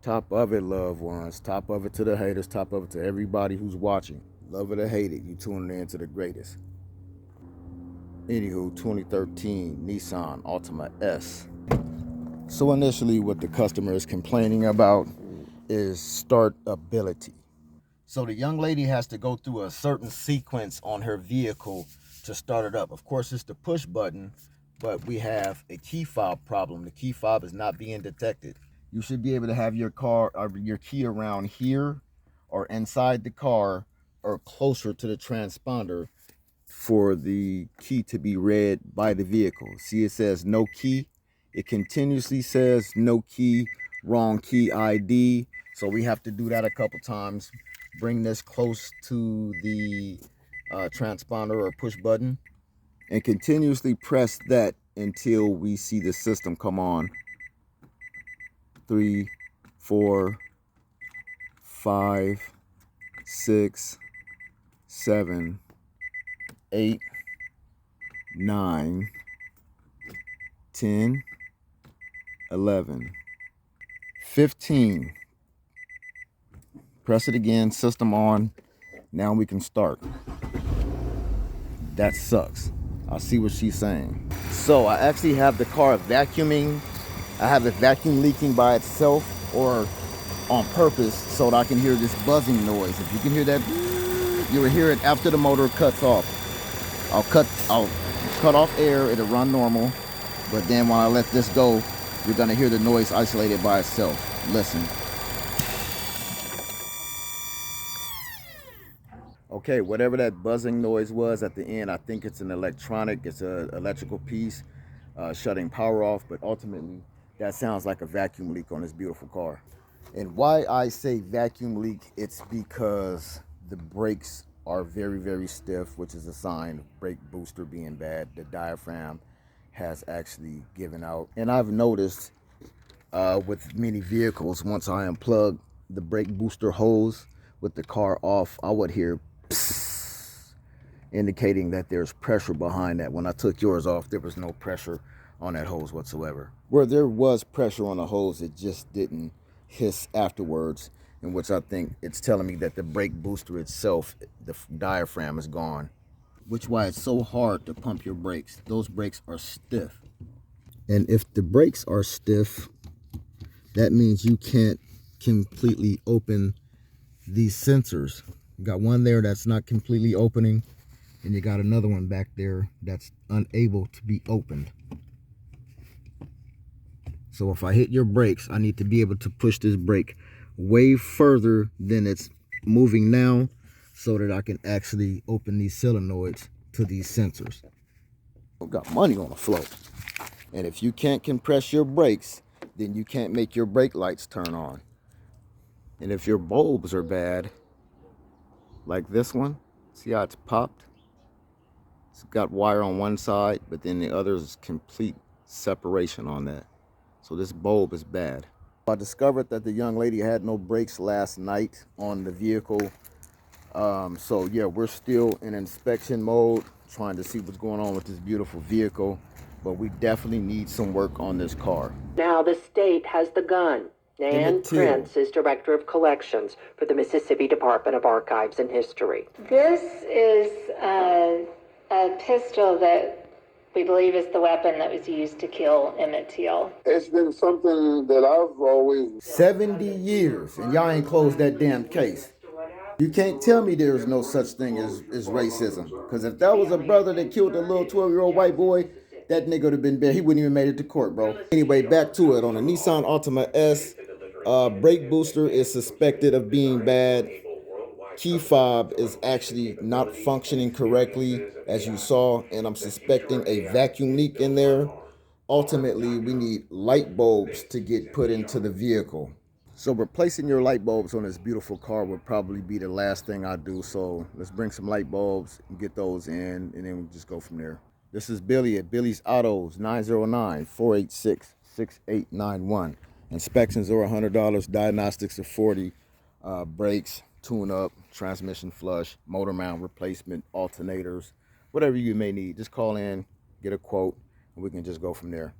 Top of it, loved ones. Top of it to the haters. Top of it to everybody who's watching. Love it or hate it, you tuning in to the greatest. Anywho, 2013 Nissan Altima S. So initially what the customer is complaining about is startability. So the young lady has to go through a certain sequence on her vehicle to start it up. Of course, it's the push button, but we have a key fob problem. The key fob is not being detected. You should be able to have your car or your key around here or inside the car or closer to the transponder for the key to be read by the vehicle. See, it says no key. It continuously says no key, wrong key ID. So we have to do that a couple times. Bring this close to the transponder or push button and continuously press that until we see the system come on. 3, 4, 5, 6, 7, 8, 9, 10, 11, 15. Press it again, system on. Now we can start. That sucks. I see what she's saying. So I actually have the car vacuuming. I have the vacuum leaking by itself or on purpose so that I can hear this buzzing noise. If you can hear that, you will hear it after the motor cuts off. I'll cut off air, it'll run normal, but then when I let this go, you're gonna hear the noise isolated by itself. Listen. Okay, whatever that buzzing noise was at the end, I think it's an electrical piece shutting power off, but ultimately that sounds like a vacuum leak on this beautiful car. And why I say vacuum leak, it's because the brakes are very, very stiff, which is a sign of brake booster being bad. The diaphragm has actually given out. And I've noticed with many vehicles, once I unplug the brake booster hose with the car off, I would hear psst, indicating that there's pressure behind that. When I took yours off, there was no pressure on that hose whatsoever. Where there was pressure on the hose, it just didn't hiss afterwards, in which I think it's telling me that the brake booster itself, the diaphragm, is gone, which why it's so hard to pump your brakes. Those brakes are stiff. And if the brakes are stiff, that means you can't completely open these sensors. You got one there that's not completely opening, and you got another one back there that's unable to be opened. So if I hit your brakes, I need to be able to push this brake way further than it's moving now so that I can actually open these solenoids to these sensors. I've got money on the floor. And if you can't compress your brakes, then you can't make your brake lights turn on. And if your bulbs are bad, like this one, see how it's popped? It's got wire on one side, but then the other is complete separation on that. So this bulb is bad. I discovered that the young lady had no brakes last night on the vehicle. So yeah, we're still in inspection mode, trying to see what's going on with this beautiful vehicle. But we definitely need some work on this car. Now the state has the gun. Nan Prince is Director of Collections for the Mississippi Department of Archives and History. This is a pistol that we believe is the weapon that was used to kill Emmett Till. It's been something that I've always... 70 years, and y'all ain't closed that damn case. You can't tell me there's no such thing as racism. Because if that was a brother that killed a little 12-year-old white boy, that nigga would have been dead. He wouldn't even made it to court, bro. Anyway, back to it. On a Nissan Altima S, brake booster is suspected of being bad. Key fob is actually not functioning correctly, as you saw, and I'm suspecting a vacuum leak in there. Ultimately, we need light bulbs to get put into the vehicle. So replacing your light bulbs on this beautiful car would probably be the last thing I do. So let's bring some light bulbs and get those in, and then we'll just go from there. This is Billy at Billy's Autos, 909-486-6891. Inspections are $100, diagnostics are $40, brakes, tune-up, transmission flush, motor mount replacement, alternators, whatever you may need. Just call in, get a quote, and we can just go from there.